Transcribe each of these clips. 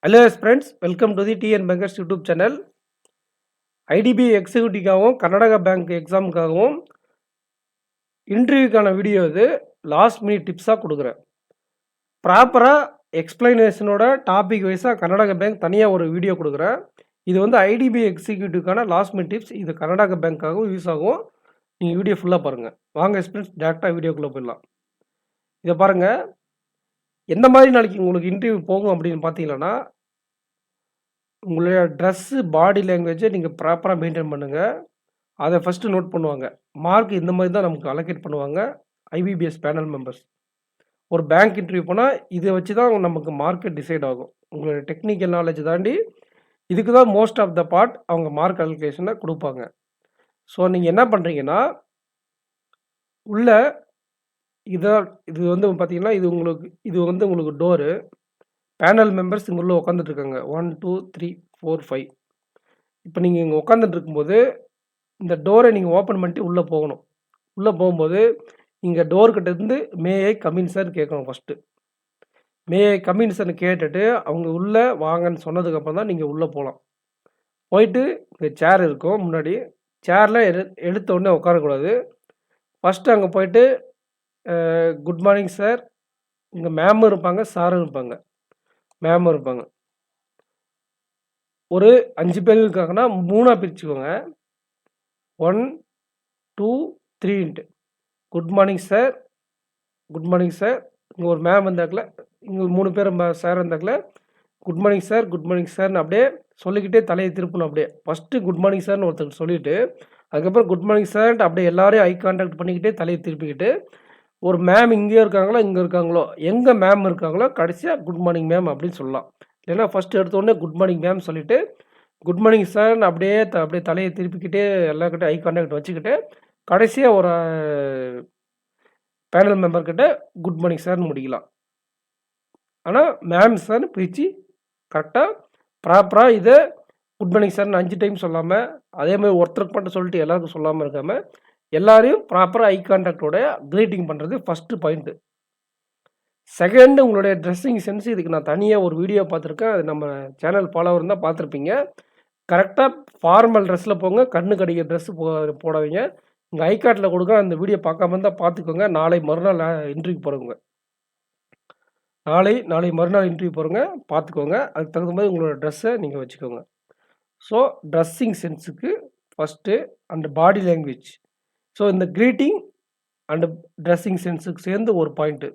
Hello friends, welcome to the TN bankers YouTube channel. IDBI எக்ஸிக்யூட்டிவ்காகவும் Karnataka bank எக்ஸாமுக்காகவும் இன்டர்வியூக்கான video இது. லாஸ்ட் மினிட் டிப்ஸாக கொடுக்குறேன். ப்ராப்பராக எக்ஸ்பிளனேஷனோட டாபிக் வைஸாக கர்நாடகா பேங்க் தனியாக ஒரு வீடியோ கொடுக்குறேன். இது வந்து ஐடிபி எக்ஸிக்யூட்டிவ்க்கான லாஸ்ட் மினிட் டிப்ஸ். இது கர்நாடகா பேங்க்காகவும் யூஸ் ஆகும். நீங்கள் வீடியோ ஃபுல்லாக பாருங்கள். வாங்க ஃப்ரெண்ட்ஸ், டேரெக்டாக வீடியோக்குள்ளே போயிடலாம். இதை பாருங்கள், எந்த மாதிரி நாளைக்கு உங்களுக்கு இன்டர்வியூ போகும் அப்படின்னு பார்த்தீங்கன்னா, உங்களுடைய ட்ரெஸ்ஸு, பாடி லாங்குவேஜை நீங்கள் ப்ராப்பராக மெயின்டைன் பண்ணுங்கள். அதை ஃபஸ்ட்டு நோட் பண்ணுவாங்க. மார்க் இந்த மாதிரி தான் நமக்கு அலோகேட் பண்ணுவாங்க ஐபிபிஎஸ் பேனல் மெம்பர்ஸ். ஒரு பேங்க் இன்டர்வியூ போனால் இதை வச்சு தான் நமக்கு மார்க்கு டிசைட் ஆகும். உங்களுடைய டெக்னிக்கல் நாலேஜ் தாண்டி இதுக்கு தான் மோஸ்ட் ஆஃப் த பார்ட் அவங்க மார்க் அலோகேஷனை கொடுப்பாங்க. ஸோ நீங்கள் என்ன பண்ணுறீங்கன்னா, உள்ள இது வந்து பார்த்தீங்கன்னா, இது வந்து உங்களுக்கு டோரு. பேனல் மெம்பர்ஸ் இங்கே உள்ள உட்காந்துட்டு இருக்காங்க. 1 2 3 4 5. இப்போ நீங்கள் இங்கே உட்காந்துட்டு இருக்கும்போது இந்த டோரை நீங்கள் ஓப்பன் பண்ணிட்டு உள்ளே போகணும். உள்ளே போகும்போது இங்கே டோர்கிட்ட இருந்து மே ஐ கமின் சார் கேட்கணும் ஃபஸ்ட்டு. மே ஐ கமின் சார்னு கேட்டுட்டு அவங்க உள்ளே வாங்கன்னு சொன்னதுக்கப்புறம் தான் நீங்கள் உள்ளே போகலாம். போயிட்டு இங்கே சேர் இருக்கும் முன்னாடி. சேரில் எடுத்த உடனே உட்காரக்கூடாது. ஃபஸ்ட்டு அங்கே போயிட்டு குட் மார்னிங் சார், இங்கே மேமும் இருப்பாங்க, சாரும் இருப்பாங்க. மேமும் இருப்பாங்க. ஒரு 5 பேர் இருக்காங்கன்னா 3ஆக பிரிச்சுக்கோங்க. 1 2 3ன்ட்டு good morning sir, good morning sir. இங்கே ஒரு மேம் இருந்தாக்கல, இங்கே 3 பேர் சார் இருந்தாக்கல, good morning sir, good morning சார்னு அப்படியே சொல்லிக்கிட்டே தலையை திருப்பணும். அப்படியே ஃபஸ்ட்டு குட் மார்னிங் சார்னு ஒருத்தர் சொல்லிவிட்டு அதுக்கப்புறம் குட் மார்னிங் சார்ன்ட்டு அப்படியே எல்லாரையும் ஐ கான்டாக்ட் பண்ணிக்கிட்டே தலையை திருப்பிக்கிட்டு, ஒரு மேம் இங்கே இருக்காங்களோ இங்கே இருக்காங்களோ, எங்கே மேம் இருக்காங்களோ கடைசியாக குட் மார்னிங் மேம் அப்படின்னு சொல்லலாம். இல்லைன்னா ஃபஸ்ட்டு எடுத்தோடனே குட் மார்னிங் மேம் சொல்லிவிட்டு குட் மார்னிங் சார்னு அப்படியே தலையை திருப்பிக்கிட்டே எல்லாருக்கிட்டே ஐ கான்டாக்ட் வச்சுக்கிட்டு கடைசியாக ஒரு பேனல் மெம்பர்கிட்ட குட் மார்னிங் சார்னு முடிக்கலாம். ஆனால் மேம் சார்னு பிரித்து கரெக்டாக ப்ராப்பராக இதை குட் மார்னிங் சார்னு 5 டைம் சொல்லாமல், அதேமாதிரி ஒருத்தருக்கு மட்டும் சொல்லிட்டு எல்லாருக்கும் சொல்லாமல் இருக்காமல் எல்லாரையும் ப்ராப்பராக ஐ கான்டாக்டோட க்ரீட்டிங் பண்ணுறது ஃபஸ்ட்டு பாயிண்ட்டு. செகண்டு, உங்களுடைய ட்ரெஸ்ஸிங் சென்ஸ். இதுக்கு நான் தனியாக ஒரு வீடியோ பார்த்துருக்கேன். அது நம்ம சேனல் ஃபாலோவர் இருந்தால் பார்த்துருப்பீங்க. கரெக்டாக ஃபார்மல் ட்ரெஸ்ஸில் போங்க. கண்ணு கடிக்கிற ட்ரெஸ்ஸு போடாதீங்க. இங்கே ஐ கார்டில் கொடுக்க அந்த வீடியோ பார்க்காம இருந்தால் பார்த்துக்கோங்க. நாளை மறுநாள் இன்டர்வியூ போகிறவங்க, நாளை மறுநாள் இன்டர்வியூ போகிறவங்க பார்த்துக்கோங்க. அதுக்கு தகுந்த மாதிரி உங்களோட ட்ரெஸ்ஸை நீங்கள் வச்சுக்கோங்க. ஸோ ட்ரெஸ்ஸிங் சென்ஸுக்கு first and body language. So இந்த க்ரீட்டிங் அண்டு ட்ரெஸ்ஸிங் சென்ஸுக்கு சேர்ந்து ஒரு பாயிண்ட்டு.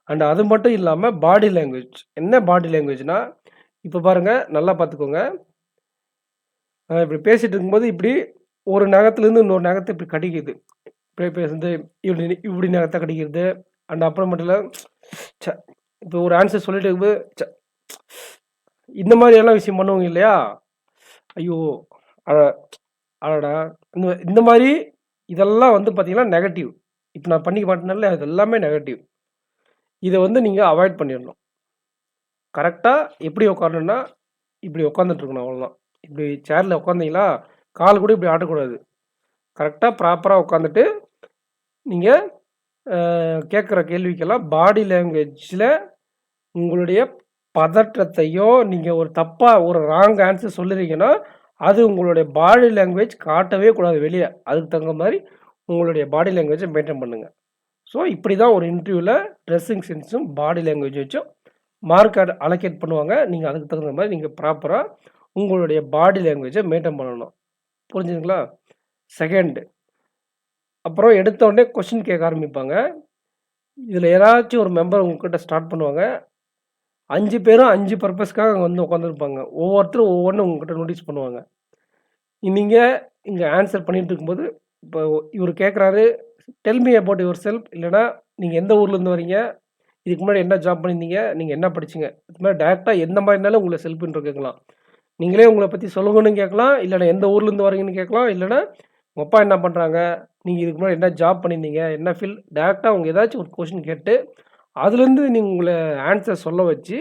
அண்ட் அது மட்டும் இல்லாமல் பாடி லாங்குவேஜ். என்ன பாடி லாங்குவேஜ்னால், இப்போ பாருங்கள், நல்லா பார்த்துக்கோங்க. இப்படி பேசிகிட்டு இருக்கும்போது இப்படி ஒரு நகத்துலேருந்து இன்னொரு நகத்தை இப்படி கடிக்குது. இப்படி பேசுறது இப்படி நகத்தை கடிக்கிறது. அண்ட் அப்புறம் மட்டும் இல்லை, இப்போ ஒரு ஆன்சர் சொல்லிட்டு இருக்கும்போது இந்த மாதிரியெல்லாம் விஷயம் பண்ணுவாங்க இல்லையா? ஐயோ அடடா, இந்த மாதிரி இதெல்லாம் வந்து பார்த்தீங்கன்னா நெகட்டிவ். இப்போ நான் பண்ணி மாட்டேனால அது எல்லாமே நெகட்டிவ். இதை வந்து நீங்கள் அவாய்ட் பண்ணிடணும். கரெக்டாக எப்படி உட்காரணுன்னா இப்படி உட்காந்துட்ருக்கணும், அவ்வளோதான். இப்படி சேரில் உட்காந்தீங்களா, கால் கூட இப்படி ஆட்டக்கூடாது. கரெக்டாக ப்ராப்பராக உட்காந்துட்டு நீங்கள் கேட்குற கேள்விக்கெல்லாம் பாடி லாங்குவேஜில் உங்களுடைய பதற்றத்தையோ, நீங்கள் ஒரு தப்பாக ஒரு ராங் ஆன்சர் சொல்லுறீங்கன்னா அது உங்களுடைய பாடி லாங்குவேஜ் காட்டவே கூடாது வெளியே. அதுக்கு தகுந்த மாதிரி உங்களுடைய பாடி லாங்குவேஜை மெயின்டைன் பண்ணுங்கள். ஸோ இப்படி தான் ஒரு இன்டர்வியூவில் ட்ரெஸ்ஸிங் சென்ஸும் பாடி லாங்குவேஜ் வச்சும் மார்க் அலோகேட் பண்ணுவாங்க. நீங்கள் அதுக்கு தகுந்த மாதிரி நீங்கள் ப்ராப்பராக உங்களுடைய பாடி லாங்குவேஜை மெயின்டைன் பண்ணணும். புரிஞ்சுதுங்களா? செகண்டு, அப்புறம் எடுத்தோடனே கொஷின் கேட்க ஆரம்பிப்பாங்க. இதில் யாராச்சும் ஒரு மெம்பர் உங்கள்கிட்ட ஸ்டார்ட் பண்ணுவாங்க. 5 பேரும் 5 பர்பஸ்க்காக அங்கே வந்து உட்காந்துருப்பாங்க. ஒவ்வொருத்தரும் ஒவ்வொன்றும் உங்கள்கிட்ட நோட்டீஸ் பண்ணுவாங்க. நீங்கள் இங்கே ஆன்சர் பண்ணிகிட்டு இருக்கும்போது இப்போ இவர் கேட்குறாரு, tell me about your self. இல்லைனா நீங்கள் எந்த ஊர்லேருந்து வரீங்க, இதுக்கு முன்னாடி என்ன ஜாப் பண்ணியிருந்தீங்க, நீங்கள் என்ன படிச்சிங்க, இது மாதிரி டேரெக்டாக எந்த மாதிரினாலும் உங்களை செல்ஃப் இன்ட்ரோ கேட்கலாம். நீங்களே உங்களை பற்றி சொல்லுங்கன்னு கேட்கலாம். இல்லைனா எந்த ஊர்லேருந்து வரீங்கன்னு கேட்கலாம். இல்லைனா உங்கள் அப்பா என்ன பண்ணுறாங்க, நீங்கள் இதுக்கு முன்னாடி என்ன ஜாப் பண்ணியிருந்தீங்க, என்ன ஃபீல்ட், டேரெக்டாக அவங்க ஏதாச்சும் ஒரு கொஷின் கேட்டு அதுலேருந்து நீங்கள் உங்களை ஆன்சர் சொல்ல வச்சு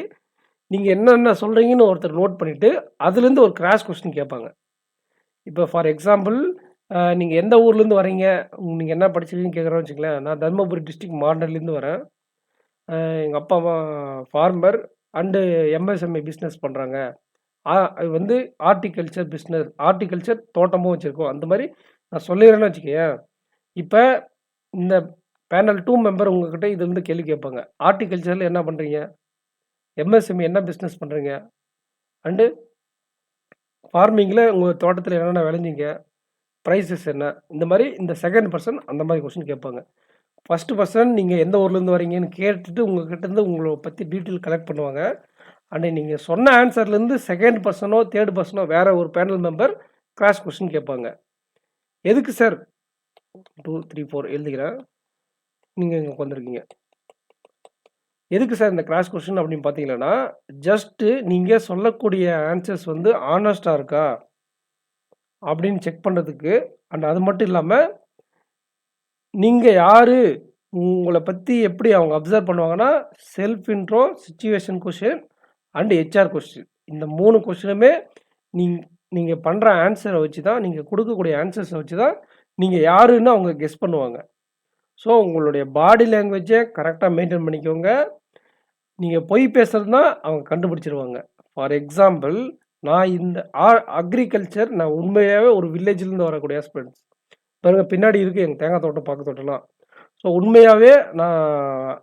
நீங்கள் என்னென்ன சொல்கிறீங்கன்னு ஒருத்தர் நோட் பண்ணிவிட்டு அதுலேருந்து ஒரு கிராஸ் கொஸ்டின் கேட்பாங்க. இப்போ ஃபார் எக்ஸாம்பிள், நீங்கள் எந்த ஊர்லேருந்து வரீங்க, நீங்கள் என்ன படிச்சிருக்கீங்கன்னு கேட்குறோன்னு வச்சுங்களேன். நான் தருமபுரி டிஸ்ட்ரிக்ட் மாடலேருந்து வரேன். எங்கள் அப்பா அம்மா ஃபார்மர். அண்டு எம்எஸ்எம்இ பிஸ்னஸ் பண்ணுறாங்க. அது வந்து ஹார்ட்டிகல்ச்சர் தோட்டமும் வச்சுருக்கோம். அந்த மாதிரி நான் சொல்லிடுறேன்னு வச்சுக்கோயேன். இப்போ இந்த பேனல் 2 மெம்பர் உங்ககிட்ட இது வந்து கேள்வி கேட்பாங்க. ஹார்ட்டிகல்ச்சரில் என்ன பண்ணுறீங்க? எம்எஸ்எம்இ என்ன பிஸ்னஸ் பண்ணுறீங்க? அண்டு ஃபார்மிங்கில் உங்கள் தோட்டத்தில் என்னென்ன விளைஞ்சிங்க? ப்ரைஸஸ் என்ன? இந்த மாதிரி இந்த செகண்ட் பர்சன் அந்த மாதிரி கொஸ்டின் கேட்பாங்க. ஃபஸ்ட்டு பர்சன் நீங்கள் எந்த ஊர்லேருந்து வரீங்கன்னு கேட்டுட்டு உங்ககிட்டேருந்து உங்களை பற்றி டீட்டெயில் கலெக்ட் பண்ணுவாங்க. அண்ட் நீங்கள் சொன்ன ஆன்சர்லேருந்து செகண்ட் பர்சனோ தேர்ட் பர்சனோ வேறு ஒரு பேனல் மெம்பர் கிராஸ் கொஸ்டின் கேட்பாங்க. எதுக்கு சார் 2, 3, 4 எழுதிக்கிறேன். நீங்கள் இங்கே உட்காந்துருக்கீங்க. எதுக்கு சார் இந்த கிராஸ் கொஸ்டின் அப்படின்னு பார்த்தீங்கன்னா, ஜஸ்ட்டு நீங்கள் சொல்லக்கூடிய ஆன்சர்ஸ் வந்து ஆனஸ்ட்டாக இருக்கா அப்படின்னு செக் பண்ணுறதுக்கு. அண்ட் அது மட்டும் இல்லாமல் நீங்கள் யார், உங்களை பற்றி எப்படி அவங்க அப்சர்வ் பண்ணுவாங்கன்னா, self intro, situation question and HR question. இந்த 3 கொஸ்டினுமே நீங்கள் பண்ணுற ஆன்சரை வச்சு தான், நீங்கள் கொடுக்கக்கூடிய ஆன்சர்ஸை வச்சு தான் நீங்கள் யாருன்னு அவங்க கெஸ் பண்ணுவாங்க. ஸோ உங்களுடைய பாடி லாங்குவேஜை கரெக்டாக மெயின்டைன் பண்ணிக்கோங்க. நீங்கள் பொய் பேசுகிறதுனா அவங்க கண்டுபிடிச்சிருவாங்க. ஃபார் எக்ஸாம்பிள், நான் இந்த அக்ரிகல்ச்சர் நான் உண்மையாகவே ஒரு வில்லேஜ்லேருந்து வரக்கூடிய ஆஸ்பிரண்ட்ஸ் பாருங்கள், பின்னாடி இருக்குது எங்கள் தேங்காய் தோட்டம், பாக்கு தோட்டம்லாம். ஸோ உண்மையாகவே நான்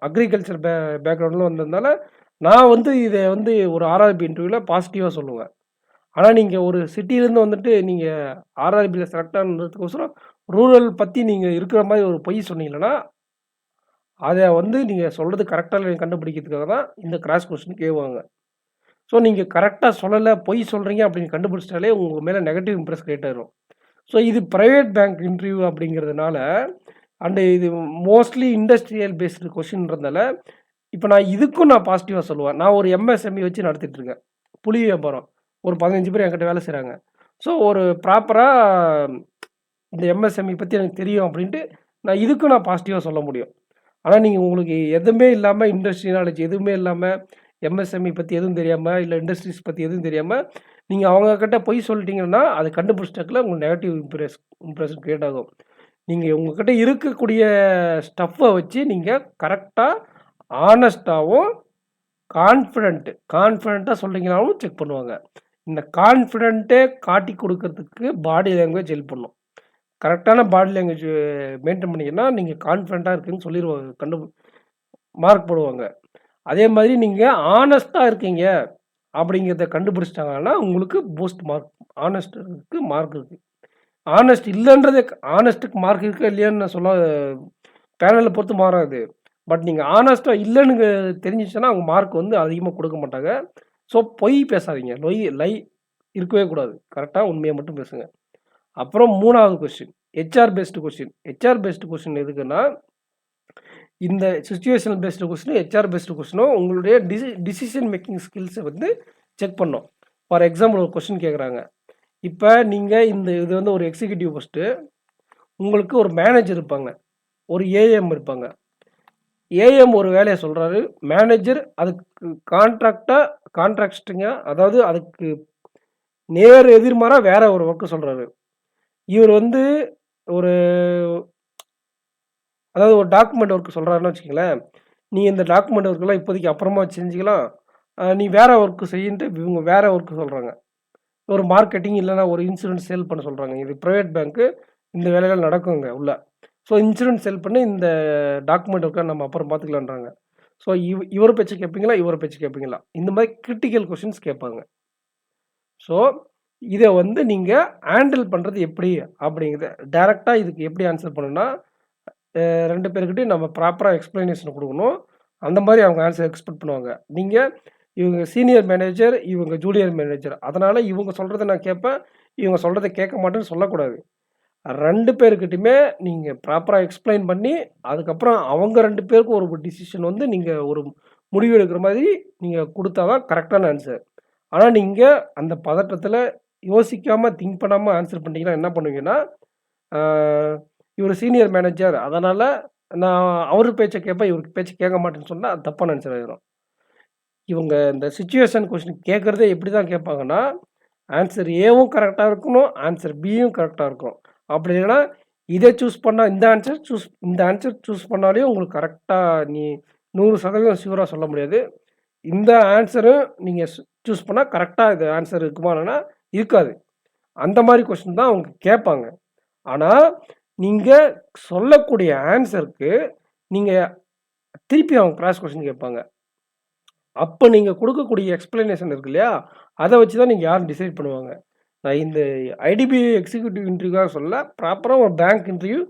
அக்ரிகல்ச்சர் பேக்ரவுண்டில் வந்ததுனால நான் வந்து இதை வந்து ஒரு ஆர்ஆர்பி இன்டர்வியூவில் பாசிட்டிவாக சொல்லுவேன். ஆனால் நீங்கள் ஒரு சிட்டிலேருந்து வந்துட்டு நீங்கள் ஆர்ஆர்பியில் செலக்ட் ஆனதுக்கோசரம் ரூரல் பற்றி நீங்கள் இருக்கிற மாதிரி ஒரு பொய் சொன்னீங்கன்னா, அதை வந்து நீங்கள் சொல்கிறது கரெக்டாக கண்டுபிடிக்கிறதுக்காக தான் இந்த கிராஸ் கொஸ்டின் கேட்பாங்க. ஸோ நீங்கள் கரெக்டாக சொல்லலை, பொய் சொல்கிறீங்க அப்படின்னு கண்டுபிடிச்சிட்டாலே உங்கள் மேலே நெகட்டிவ் இம்ப்ரெஸ் கிரியேட் ஆயிரும். ஸோ இது ப்ரைவேட் பேங்க் இன்டர்வியூ அப்படிங்கிறதுனால அண்டு இது மோஸ்ட்லி இண்டஸ்ட்ரியல் பேஸ்டு கொஷின்றதுனால இப்போ நான் இதுக்கும் நான் பாசிட்டிவாக சொல்லுவேன். நான் ஒரு எம்எஸ்எம்இ வச்சு நடத்திட்டுருக்கேன். புளி வியாபாரம். ஒரு 15 பேர் என்கிட்ட வேலை செய்கிறாங்க. ஸோ ஒரு ப்ராப்பராக இந்த எம்எஸ்எம்இ பற்றி எனக்கு தெரியும் அப்படின்ட்டு நான் இதுக்கும் நான் பாசிட்டிவாக சொல்ல முடியும். ஆனால் நீங்கள் உங்களுக்கு எதுவுமே இல்லாமல், இண்டஸ்ட்ரி நாலேஜ் எதுவுமே இல்லாமல், எம்எஸ்எம்இ பற்றி எதுவும் தெரியாமல், இல்லை இண்டஸ்ட்ரீஸ் பற்றி எதுவும் தெரியாமல் நீங்கள் அவங்கக்கிட்ட பொய் சொல்லிட்டீங்கன்னா, அதை கண்டுபிடிச்சிட்டாக்கில் உங்களுக்கு நெகட்டிவ் இம்ப்ரெஷன் கிரியேட் ஆகும். நீங்கள் உங்கள்கிட்ட இருக்கக்கூடிய ஸ்டஃப்பை வச்சு நீங்கள் கரெக்டாக ஆனஸ்ட்டாகவும் கான்ஃபிடென்ட்டாக சொல்கிறீங்கனாலும் செக் பண்ணுவாங்க. இந்த கான்ஃபிடென்ட்டே காட்டி கொடுக்கறதுக்கு பாடி லாங்குவேஜ் ஹெல்ப் பண்ணும். கரெக்டான பாடி லாங்குவேஜ் மெயின்டைன் பண்ணிங்கன்னா நீங்கள் கான்ஃபிடென்ட்டாக இருக்குதுன்னு சொல்லிடுவாங்க, மார்க் போடுவாங்க. அதே மாதிரி நீங்கள் ஆனஸ்ட்டாக இருக்கீங்க அப்படிங்கிறத கண்டுபிடிச்சிட்டாங்கன்னா உங்களுக்கு பூஸ்ட் மார்க். ஆனஸ்ட்டுக்கு மார்க் இருக்குது. ஆனஸ்ட் இல்லைன்றது, ஆனஸ்ட்டுக்கு மார்க் இருக்கா இல்லையான்னு நான் சொல்ல பேனலை பொறுத்து மாறாது. பட் நீங்கள் ஆனஸ்ட்டாக இல்லைன்னு தெரிஞ்சிச்சுன்னா அவங்க மார்க் வந்து அதிகமாக கொடுக்க மாட்டாங்க. ஸோ பொய் பேசாதீங்க, லை இருக்கவே கூடாது. கரெக்டாக உண்மையை மட்டும் பேசுங்க. அப்புறம் 3வது question HR based question. HR based question எதுக்குன்னா, இந்த சிச்சுவேஷனல் பேஸ்டு கொஸ்டினும் ஹெச்ஆர் பேஸ்டு கொஸ்டினும் உங்களுடைய டிசிஷன் மேக்கிங் ஸ்கில்ஸை வந்து செக் பண்ணோம். ஃபார் எக்ஸாம்பிள் ஒரு கொஸ்டின் கேட்குறாங்க. இப்போ நீங்கள் இது வந்து ஒரு எக்ஸிக்யூட்டிவ் போஸ்ட்டு, உங்களுக்கு ஒரு மேனேஜர் இருப்பாங்க, ஒரு ஏஎம் இருப்பாங்க. ஏஎம் ஒரு வேலையை சொல்கிறாரு, மேனேஜர் அதுக்கு கான்ட்ராக்டிங்க, அதாவது அதுக்கு நேர் எதிர்மாறாக வேற ஒரு ஒர்க்கு சொல்கிறாரு. இவர் வந்து அதாவது ஒரு டாக்குமெண்ட் ஒர்க் சொல்கிறாருன்னு வச்சுக்கங்களேன். நீ இந்த டாக்குமெண்ட் ஒர்க்கெல்லாம் இப்போதைக்கு அப்புறமா செஞ்சுக்கலாம், நீ வேற ஒர்க்கு செய்யின்ட்டு இவங்க வேற ஒர்க்கு சொல்கிறாங்க. ஒரு மார்க்கெட்டிங் இல்லைனா ஒரு இன்சூரன்ஸ் சேல் பண்ண சொல்கிறாங்க. இது ப்ரைவேட் பேங்க்கு, இந்த வேலையெல்லாம் நடக்குங்க உள்ள. ஸோ இன்சூரன்ஸ் சேல் பண்ணி இந்த டாக்குமெண்ட் ஒர்க்கை நம்ம அப்புறம் பார்த்துக்கலான்றாங்க. ஸோ இவர் பேச்சு கேட்பீங்களா, இவர் பேச்சு கேட்பீங்களா, இந்த மாதிரி கிரிட்டிக்கல் கொஷின்ஸ் கேட்பாங்க. ஸோ இதை வந்து நீங்கள் ஹேண்டில் பண்ணுறது எப்படி அப்படிங்கிறத டைரெக்டாக இதுக்கு எப்படி ஆன்சர் பண்ணணும்னா, 2 பேர்கிட்டையும் நம்ம ப்ராப்பராக எக்ஸ்ப்ளனேஷன் கொடுக்கணும். அந்த மாதிரி அவங்க ஆன்சர் எக்ஸ்பெக்ட் பண்ணுவாங்க. நீங்கள் இவங்க சீனியர் மேனேஜர், இவங்க ஜூனியர் மேனேஜர், அதனால் இவங்க சொல்கிறத நான் கேட்பேன், இவங்க சொல்கிறத கேட்க மாட்டேன்னு சொல்லக்கூடாது. 2 பேர்கிட்டையுமே நீங்கள் ப்ராப்பராக எக்ஸ்பிளைன் பண்ணி, அதுக்கப்புறம் அவங்க 2 பேருக்கும் ஒரு டிசிஷன் வந்து நீங்கள் ஒரு முடிவு எடுக்கிற மாதிரி நீங்கள் கொடுத்தா தான் கரெக்டான ஆன்சர். ஆனால் நீங்கள் அந்த பதட்டத்தில் யோசிக்காமல் திங்க் பண்ணாமல் ஆன்சர் பண்ணிங்கன்னா என்ன பண்ணுவீங்கன்னா, இவர் சீனியர் மேனேஜர், அதனால் நான் அவர் பேச்சை கேட்பேன், இவருக்கு பேச்சை கேட்க மாட்டேன்னு சொன்னால் அது தப்பான ஆன்சர் ஆகிடும். இவங்க இந்த சிச்சுவேஷன் கொஸ்டின் கேட்குறதே எப்படி தான் கேட்பாங்கன்னா, ஆன்சர் ஏவும் கரெக்டாக இருக்கணும், ஆன்சர் பியும் கரெக்டாக இருக்கும். அப்படி இல்லைன்னா இதை சூஸ் பண்ணால் இந்த ஆன்சர் சூஸ் பண்ணாலே உங்களுக்கு கரெக்டாக நீ 100% ஷூராக சொல்ல முடியாது. இந்த ஆன்சரும் நீங்கள் சூஸ் பண்ணால் கரெக்டாக இது ஆன்சர் இருக்குமானா இருக்காது. அந்த மாதிரி கொஸ்டின் தான் அவங்க கேட்பாங்க. ஆனால் நீங்கள் சொல்லக்கூடிய ஆன்சருக்கு நீங்கள் திருப்பி அவங்க கிராஸ் கொஸ்டின் கேட்பாங்க. அப்போ நீங்கள் கொடுக்கக்கூடிய எக்ஸ்பிளனேஷன் இருக்கு இல்லையா, அதை வச்சு தான் நீங்கள் யாரும் டிசைட் பண்ணுவாங்க. நான் இந்த ஐடிபி எக்ஸிக்யூட்டிவ் இன்டர்வியூவாக சொல்ல, ப்ராப்பராக ஒரு பேங்க் இன்டர்வியூ,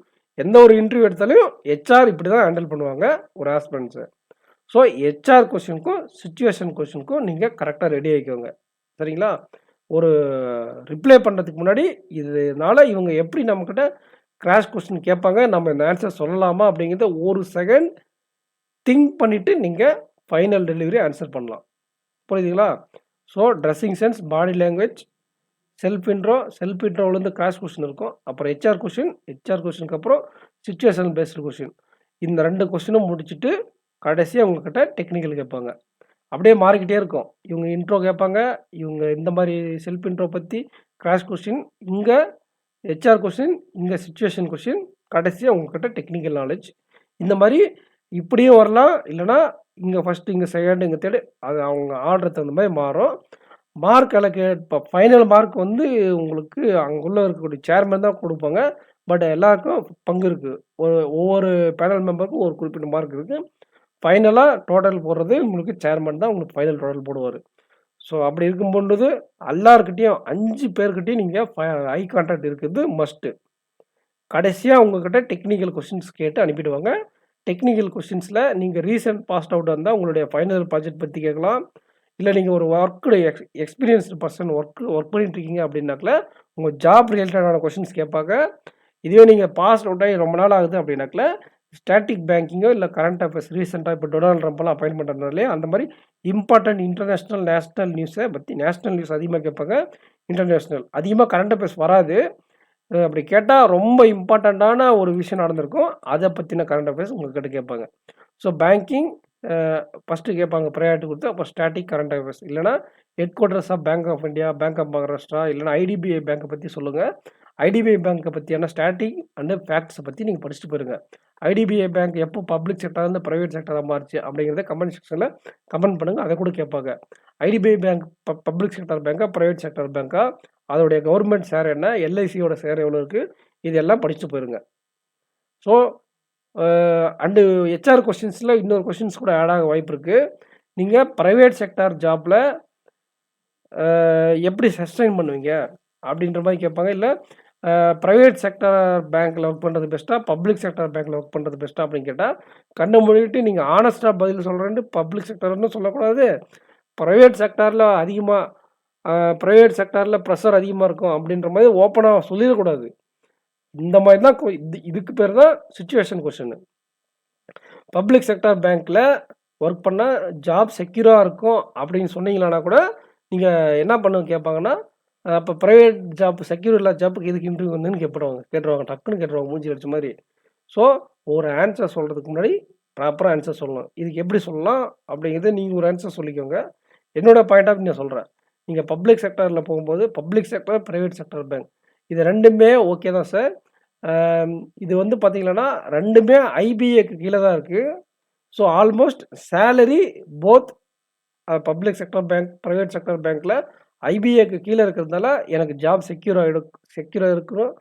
எந்த ஒரு இன்டர்வியூ எடுத்தாலும் ஹெச்ஆர் இப்படி தான் ஹேண்டில் பண்ணுவாங்க ஒரு ஆஸ்பிரண்ட்ஸை. ஸோ ஹெச்ஆர் கொஸ்டினுக்கும் சிச்சுவேஷன் கொஸ்டினுக்கும் நீங்கள் கரெக்டாக ரெடி ஆகிக்கோங்க. சரிங்களா? ஒரு ரிப்ளை பண்ணுறதுக்கு முன்னாடி இதனால இவங்க எப்படி நம்மக்கிட்ட கிராஷ் கொஸ்டின் கேட்பாங்க, நம்ம இந்த ஆன்சர் சொல்லலாமா அப்படிங்கிறத ஒரு செகண்ட் திங்க் பண்ணிவிட்டு நீங்கள் ஃபைனல் டெலிவரி ஆன்சர் பண்ணலாம். புரியுதுங்களா? So dressing sense, body language, self இன்ட்ரோவிலேருந்து கிராஷ் கொஸ்டின் இருக்கும். அப்புறம் ஹெச்ஆர் கொஸ்டினுக்கு அப்புறம் சிச்சுவேஷன் பேஸ்டு கொஸ்டின். இந்த 2 கொஸ்டினும் முடிச்சுட்டு கடைசியாக உங்ககிட்ட டெக்னிக்கல் கேட்பாங்க. அப்படியே மாறிக்கிட்டே இருக்கும். இவங்க இன்ட்ரோ கேட்பாங்க, இவங்க இந்த மாதிரி செல்ஃப் இன்ட்ரோ பற்றி கிராஷ் கொஸ்டின், இங்கே ஹெச்ஆர் கொஸ்டின், இங்கே சிச்சுவேஷன் கொஸ்டின், கடைசியாக உங்ககிட்ட டெக்னிக்கல் நாலேஜ். இந்த மாதிரி இப்படியும் வரலாம், இல்லைனா இங்கே ஃபஸ்ட்டு, இங்கே செகண்டு, இங்கே தேர்டு, அது அவங்க ஆர்டர் தகுந்த மாதிரி மாறும். மார்க் இப்போ ஃபைனல் மார்க் வந்து உங்களுக்கு அங்குள்ளே இருக்கக்கூடிய சேர்மன் தான் கொடுப்பாங்க. பட் எல்லாருக்கும் பங்கு இருக்குது. ஒவ்வொரு பேனல் மெம்பருக்கும் ஒரு குறிப்பிட்ட மார்க் இருக்குது. ஃபைனலாக டோட்டல் போடுறது உங்களுக்கு சேர்மன் தான் உங்களுக்கு ஃபைனல் டோட்டல் போடுவார். ஸோ அப்படி இருக்கும் பொழுது எல்லாருக்கிட்டையும் 5 பேர்கிட்டையும் நீங்கள் ஐ கான்டாக்ட் இருக்கிறது மஸ்ட்டு. கடைசியாக உங்கள்கிட்ட டெக்னிக்கல் கொஸ்டின்ஸ் கேட்டு அனுப்பிடுவாங்க. டெக்னிக்கல் கொஸ்டின்ஸில் நீங்கள் ரீசெண்ட் பாஸ்ட் அவுட் வந்தால் உங்களுடைய ஃபைனல் ப்ராஜெக்ட் பற்றி கேட்கலாம். இல்லை நீங்கள் ஒரு எக்ஸ்பீரியன்ஸ்டு பர்சன் ஒர்க் பண்ணிட்டுருக்கீங்க அப்படின்னாக்கல உங்கள் ஜாப் ரிலேட்டடான கொஸ்டின்ஸ் கேட்பாங்க. இதுவே நீங்கள் பாஸ் அவுட் ஆகி ரொம்ப நாள் ஆகுது அப்படின்னாக்கல ஸ்டாட்டிக் பேங்கிங்கோ இல்லை கரண்ட் அஃபேர்ஸ், ரீசெண்டாக இப்போ டொனால்ட் ட்ரம்ப்லாம் அப்பாயின்ட் பண்ணுறதுனாலே அந்த மாதிரி இம்பார்ட்டன்ட் இன்டர்நேஷ்னல், நேஷ்னல் நியூஸை பற்றி, நேஷ்னல் நியூஸ் அதிகமாக கேட்பாங்க, இன்டர்நேஷ்னல் அதிகமாக கரண்ட் அஃபேர்ஸ் வராது. அப்படி கேட்டால் ரொம்ப இம்பார்ட்டண்ட்டான ஒரு விஷயம் நடந்திருக்கும், அதை பற்றின கரண்ட் அஃபேர்ஸ் உங்கள்கிட்ட கேட்பாங்க. ஸோ பேங்கிங் ஃபஸ்ட்டு கேட்பாங்க ப்ரையாரிட்டி கொடுத்து, அப்போ ஸ்டாட்டிக் கரண்ட் அஃபேர்ஸ், இல்லைனா headquarters of bank of India, bank of Maharashtra, இல்லைனா ஐடிபிஐ பேங்க்கை பற்றி சொல்லுங்கள். ஐடிபிஐ பேங்க்கை பற்றியான ஸ்டாட்டிக் அண்டு ஃபேக்ட்ஸை பற்றி நீங்கள் படிச்சுட்டு போயிருங்க. ஐடிபிஐ பேங்க் எப்போ பப்ளிக் செக்டர்லேருந்து ப்ரைவேட் செக்டராக மாறிச்சு அப்படிங்கிறத கமெண்ட் செக்ஷனில் கமெண்ட் பண்ணுங்கள். அதை கூட கேட்பாங்க. ஐடிபிஐ பேங்க் பப்ளிக் செக்டர் பேங்க்கா, ப்ரைவேட் செக்டர் பேங்க்கா, அதோடைய கவர்மெண்ட் ஷேர் என்ன, எல்ஐசியோட ஷேர் எவ்வளோ இருக்குது, இதெல்லாம் படிச்சுட்டு போயிருங்க. ஸோ அண்டு ஹெச்ஆர் கொஸ்டின்ஸில் இன்னொரு கொஸ்டின்ஸ் கூட ஆட் ஆக வாய்ப்பு இருக்குது. நீங்கள் ப்ரைவேட் செக்டார் ஜாப்பில் எப்படி சஸ்டைன் பண்ணுவீங்க அப்படின்ற மாதிரி கேட்பாங்க. இல்லை ப்ரைவேட் செக்டர் பேங்க்கில் ஒர்க் பண்ணுறது பெஸ்ட்டாக, பப்ளிக் செக்டர் பேங்க்கில் ஒர்க் பண்ணுறது பெஸ்ட்டாக அப்படின்னு கேட்டால் கண்ணை மூடிட்டு நீங்கள் ஆனஸ்ட்டாக பதில் சொல்கிறேன்ட்டு பப்ளிக் செக்டர்னு சொல்லக்கூடாது. ப்ரைவேட் செக்டாரில் ப்ரைவேட் செக்டாரில் ப்ரெஷர் அதிகமாக இருக்கும் அப்படின்ற மாதிரி ஓப்பனாக சொல்லிடக்கூடாது. இந்த மாதிரி தான் இதுக்கு பேர் தான் சிச்சுவேஷன் கொஸ்டின். பப்ளிக் செக்டார் பேங்க்கில் ஒர்க் பண்ணால் ஜாப் செக்யூராக இருக்கும் அப்படின்னு சொன்னீங்களானா கூட நீங்கள் என்ன பண்ண கேட்பாங்கன்னா, அப்போ ப்ரைவேட் ஜாப் செக்யூர் இல்லாத ஜாப்புக்கு எதுக்கு இன்டர்வியூ வந்துன்னு கேட்டுருவாங்க, டக்குன்னு கேட்டுருவாங்க மூஞ்சி அடிச்ச மாதிரி. ஸோ ஒரு ஆன்சர் சொல்கிறதுக்கு முன்னாடி ப்ராப்பராக ஆன்சர் சொல்லணும். இதுக்கு எப்படி சொல்லலாம் அப்படிங்கிறது நீங்கள் ஒரு ஆன்சர் சொல்லிக்கோங்க. என்னோட பாயிண்ட் ஆஃப் நான் சொல்கிறேன். நீங்கள் பப்ளிக் செக்டரில் போகும்போது public sector, private sector bank இது 2மே ஓகே தான் சார். இது வந்து பார்த்தீங்கன்னா 2மே ஐபிஏக்கு கீழே தான் இருக்குது. So almost salary both public sector bank, private sector பேங்க்கில் ஐபிஏக்கு கீழே இருக்கிறதுனால எனக்கு ஜாப் செக்யூராக இருக்கணும்.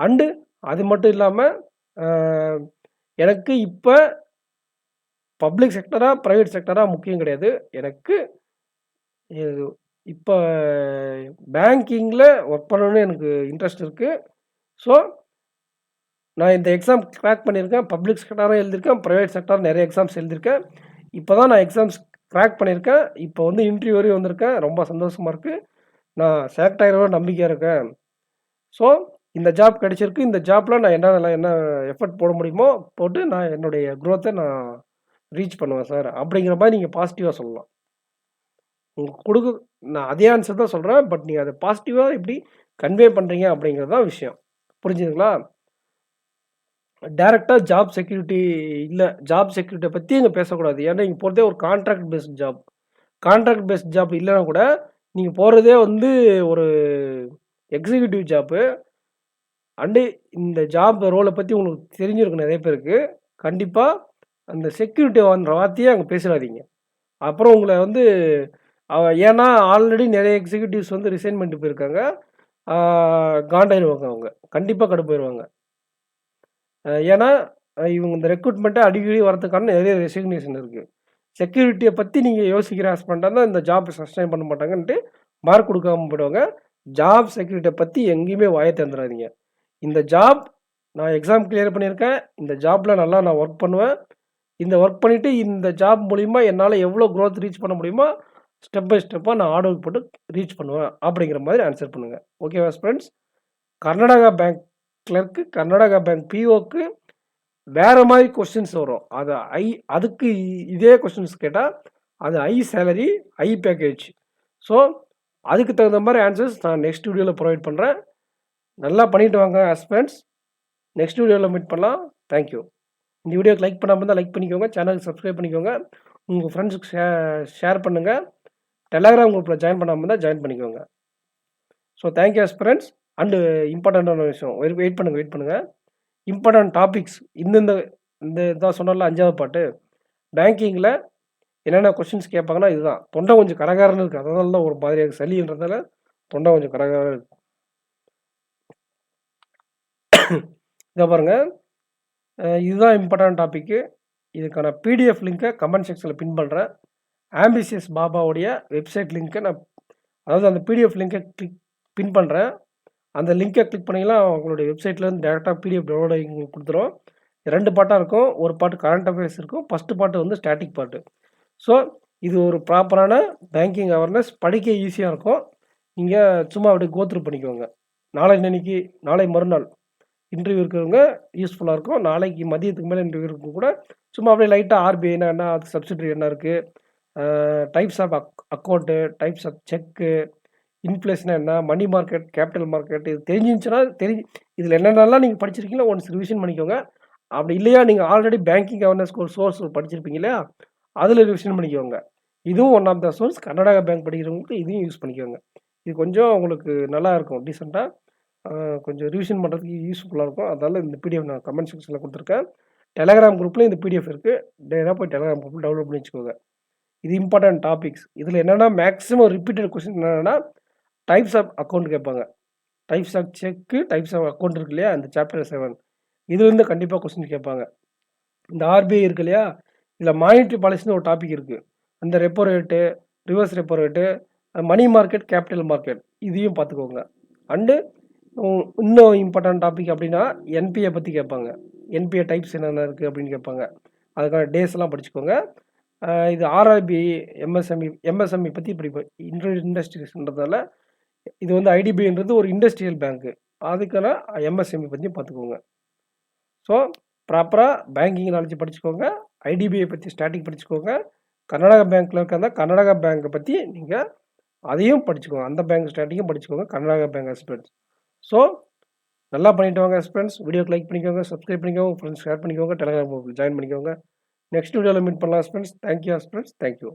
அண்டு அது மட்டும் இல்லாமல் எனக்கு இப்போ பப்ளிக் செக்டராக, ப்ரைவேட் செக்டராக முக்கியம் கிடையாது. எனக்கு இப்போ பேங்கிங்கில் ஒர்க் பண்ணணுன்னு எனக்கு இன்ட்ரெஸ்ட் இருக்குது. ஸோ நான் இந்த எக்ஸாம் கிராக் பண்ணியிருக்கேன். பப்ளிக் செக்டாரும் எழுதியிருக்கேன், ப்ரைவேட் செக்டாரும் நிறைய எக்ஸாம்ஸ் எழுதியிருக்கேன். இப்போ தான் நான் எக்ஸாம்ஸ் கிராக் பண்ணியிருக்கேன். இப்போ வந்து இன்டர்வியூ வரையும் வந்திருக்கேன். ரொம்ப சந்தோஷமாக இருக்குது. நான் செலக்ட் ஆகிற நம்பிக்கையாக இருக்கேன். ஸோ இந்த ஜாப் கிடச்சிருக்கு. இந்த ஜாப்பில் நான் என்ன எஃபர்ட் போட முடியுமோ போட்டு நான் என்னுடைய க்ரோத்தை நான் ரீச் பண்ணுவேன் சார் அப்படிங்கிற மாதிரி நீங்கள் பாசிட்டிவாக சொல்லலாம். உங்களுக்கு நான் அதே ஆன்சர் தான் சொல்கிறேன். பட் நீங்கள் அதை பாசிட்டிவாக எப்படி கன்வே பண்ணுறீங்க அப்படிங்கிறது தான் விஷயம். புரிஞ்சுதுங்களா? டேரெக்டாக ஜாப் செக்யூரிட்டி இல்லை, ஜாப் செக்யூரிட்டியை பற்றி இங்கே பேசக்கூடாது. ஏன்னா இங்கே போகிறதே ஒரு contract based job. Contract based job இல்லைனா கூட நீங்கள் போகிறதே வந்து ஒரு எக்ஸிக்யூட்டிவ் ஜாப்பு. அண்டு இந்த ஜாப் ரோலை பற்றி உங்களுக்கு தெரிஞ்சிருக்கும் நிறைய பேருக்கு. கண்டிப்பாக அந்த செக்யூரிட்டி வார்த்தையே அங்கே பேசிடாதீங்க. அப்புறம் உங்கள வந்து ஏன்னா ஆல்ரெடி நெறைய எக்ஸிக்யூட்டிவ்ஸ் வந்து ரிசைன் பண்ணிட்டு போயிருக்காங்க. ஆ காண்டாயிருவாங்க அவங்க. கண்டிப்பா கடுப்பாயிருவாங்க. ஏன்னா இவங்க இந்த ரெக்ரூட்மெண்ட்ட அடிக்கடி வரதுக்கான நெறைய ரெசிக்னேஷன் இருக்கு. செக்யூரிட்டிய பத்தி நீங்க யோசிக்கிற ஹஸ்பண்டா இருந்தா இந்த ஜாப் சஸ்டெயின் பண்ண மாட்டாங்கன்ட்டு மார்க் குடுக்காம போயிடுவாங்க. ஜாப் செக்யூரிட்டிய பத்தி எங்கேயுமே வாய திறந்துறாதீங்க. இந்த ஜாப் நான் எக்ஸாம் கிளியர் பண்ணியிருக்கேன். இந்த ஜாப்ல நல்லா நான் ஒர்க் பண்ணுவேன். இந்த ஒர்க் பண்ணிட்டு இந்த ஜாப் மூலியமா என்னால எவ்வளோ குரோத் ரீச் பண்ண முடியுமோ, ஸ்டெப் பை ஸ்டெப்பா நான் ஹார்ட் ஒர்க் போட்டு ரீச் பண்ணுவேன். அப்படிங்கிற மாதிரி ஆன்சர் பண்ணுங்க. ஓகேவா friends? Karnataka bank clerk, Karnataka bank பிஓக்கு வேற மாரி கொஸ்டின்ஸ் வரும். அது அதுக்கு இதே கொஸ்டின்ஸ் கேட்டா, அது high salary, high package. So, அதுக்கு தகுந்த மாரி ஆன்சர்ஸ் நான் நெக்ஸ்ட் வீடியோல ப்ரொவைட் பண்றேன். நல்லா பண்ணிட்டு வாங்க ஆஸ்பிரண்ட்ஸ். நெக்ஸ்ட் வீடியோல மீட் பண்ணலாம். Thank you. இந்த வீடியோக்கு லைக் பண்ணாம இருந்தா லைக் பண்ணிக்கோங்க. சேனலுக்கு சப்ஸ்கிரைப் பண்ணிக்கோங்க. உங்க ஃப்ரெண்ட்ஸுக்கு ஷேர் பண்ணுங்க. டெலகிராம் குரூப்ல ஜாயின் பண்ணாம இருந்தா ஜாயின் பண்ணிக்கோங்க. So thank you aspirants. And இம்பார்ட்டன்ட்டான விஷயம். வெயிட் பண்ணுங்க. இம்பார்ட்டன்ட் டாபிக்ஸ் இந்த இதான் சொன்னேன்ல 5வது பார்ட்டு. பேங்கிங்கில என்னென்ன கொஸ்டின்ஸ் கேட்பாங்கன்னா இதுதான். தொண்டை கொஞ்சம் கரகரன்னு இருக்கு. அதனால தான் ஒரு மாதிரியா இருக்கு. சளின்றதால தொண்டை கொஞ்சம் கரகரன்னு இருக்கு. இத பாருங்க. இதுதான் இம்பார்ட்டன்ட் டாபிக்கு. இதுக்கான பிடிஎஃப் லிங்க்கை கமெண்ட் செக்ஷனில் பின் பண்ணுறேன். ஆம்பிஷியஸ் பாபாவுடைய வெப்சைட் லிங்க்கை அதாவது அந்த பிடிஎஃப் லிங்க்கை பின் பண்ணுறேன். அந்த லிங்கை கிளிக் பண்ணிங்கன்னா உங்களுடைய வெப்சைட்லேருந்து டேரெக்டாக பிடிஎஃப் டவுன்லோட் ஆகி உங்களுக்கு கொடுத்துரும். 2 பார்ட்டாக இருக்கும். ஒரு பார்ட் கரண்ட் அஃபேர்ஸ் இருக்கும். ஃபஸ்ட்டு பார்ட்டு வந்து ஸ்டாட்டிக் பார்ட்டு. ஸோ இது ஒரு ப்ராப்பரான பேங்கிங் அவேர்னஸ். படிக்க ஈஸியாக இருக்கும். நீங்கள் சும்மா அப்படியே கோத்ரூ பண்ணிக்கோங்க. நாளை மறுநாள் இன்டர்வியூ இருக்கிறவங்க யூஸ்ஃபுல்லாக இருக்கும். நாளைக்கு மதியத்துக்கு மேலே இன்டர்வியூ இருக்கும் கூட சும்மா அப்படியே லைட்டாக ஆர்பிஐனா என்ன, அது சப்சிடரி என்ன இருக்குது, types of account, types of cheque, இன்ஃப்ளேஷனா என்ன, மணி மார்க்கெட், கேபிட்டல் மார்க்கெட் இது தெரிஞ்சிருந்துச்சுன்னா இதில் என்னென்னலாம் நீங்கள் படிச்சிருக்கீங்களோ ஒன்ஸ் ரிவிஷன் பண்ணிக்கோங்க. அப்படி இல்லையா நீங்கள் ஆல்ரெடி பேங்கிங் அவேர்னஸ்க்கு ஒரு சோர்ஸ் படிச்சிருப்பீங்க இல்லையா, அதில் ரிவிஷன் பண்ணிக்கோங்க. இதுவும் one of the source. Karnataka bank படிக்கிறவங்களுக்கு இதையும் யூஸ் பண்ணிக்கோங்க. இது கொஞ்சம் உங்களுக்கு நல்லா இருக்கும். டீசெண்டாக கொஞ்சம் ரிவிஷன் பண்ணுறதுக்கு யூஸ்ஃபுல்லாக இருக்கும். அதனால் இந்த பிடிஎஃப் நான் கமெண்ட் செக்ஷனில் கொடுத்துருக்கேன். டெலகிராம் குரூப்லேயும் இந்த பிடிஎஃப் இருக்குது. டேரெக்டாக போய் டெலகிராம் குரூப்பில் டவுன்லோட் பண்ணி வச்சுக்கோங்க. இது இம்பார்ட்டன்ட் டாபிக்ஸ். இதில் என்னென்னா மேக்ஸிமம் ரிப்பீட்டட் கொஸ்டின் என்னென்னா டைப்ஸ் ஆஃப் அக்கௌண்ட் கேட்பாங்க. Types of cheque, types of account இருக்கு இல்லையா, அந்த சாப்டர் 7 இதுலேருந்து கண்டிப்பாக கொஸ்டின் கேட்பாங்க. இந்த ஆர்பிஐ இருக்கு இல்லையா, இதில் மானிட்டரி பாலிசின்னு ஒரு டாபிக் இருக்குது. அந்த repo rate, reverse repo rate, money market, capital market இதையும் பார்த்துக்கோங்க. அண்டு இன்னும் இம்பார்ட்டன்ட் டாபிக் அப்படின்னா என்பிஏ பற்றி கேட்பாங்க. என்பிஏ டைப்ஸ் என்னென்ன இருக்குது அப்படின்னு கேட்பாங்க. அதுக்கான டேஸ் எல்லாம் படிச்சுக்கோங்க. இது ஆர்ஆர்பி, எம்எஸ்எம்இ பற்றி இப்படி இண்டஸ்ட்ரீஸ்ன்றதால இது வந்து ஐடிபின்றது ஒரு இண்டஸ்ட்ரியல் பேங்க்கு. அதுக்கான எம்எஸ்எம்இ பற்றியும் பார்த்துக்கோங்க. ஸோ ப்ராப்பராக பேங்கிங் நாலேஜ் படிச்சுக்கோங்க. ஐடிபிஐ பற்றி ஸ்டாட்டிக் படிச்சுக்கோங்க. கர்நாடகா பேங்க்கில் இருக்கிற கர்நாடகா பேங்க்கை பற்றி நீங்கள் அதையும் படிச்சுக்கோங்க. அந்த பேங்க் ஸ்டாட்டிக்கும் படிச்சுக்கோங்க. Karnataka bank aspirants. ஸோ நல்லா பண்ணிட்டு வாங்க ஆஸ்பிரண்ட்ஸ். வீடியோக்கு லைக் பண்ணிக்கோங்க, சப்ஸ்கிரைப் பண்ணிக்கோங்க, ஃப்ரெண்ட்ஸ் ஷேர் பண்ணிக்கோங்க, டெலகிராம் குரூப்பில் ஜாயின் பண்ணிக்கோங்க. நெக்ஸ்ட் வீடியோவில் மீட் பண்ணலாம் ஆஸ்பிரண்ட்ஸ். Thank you aspirants. தேங்க்யூ.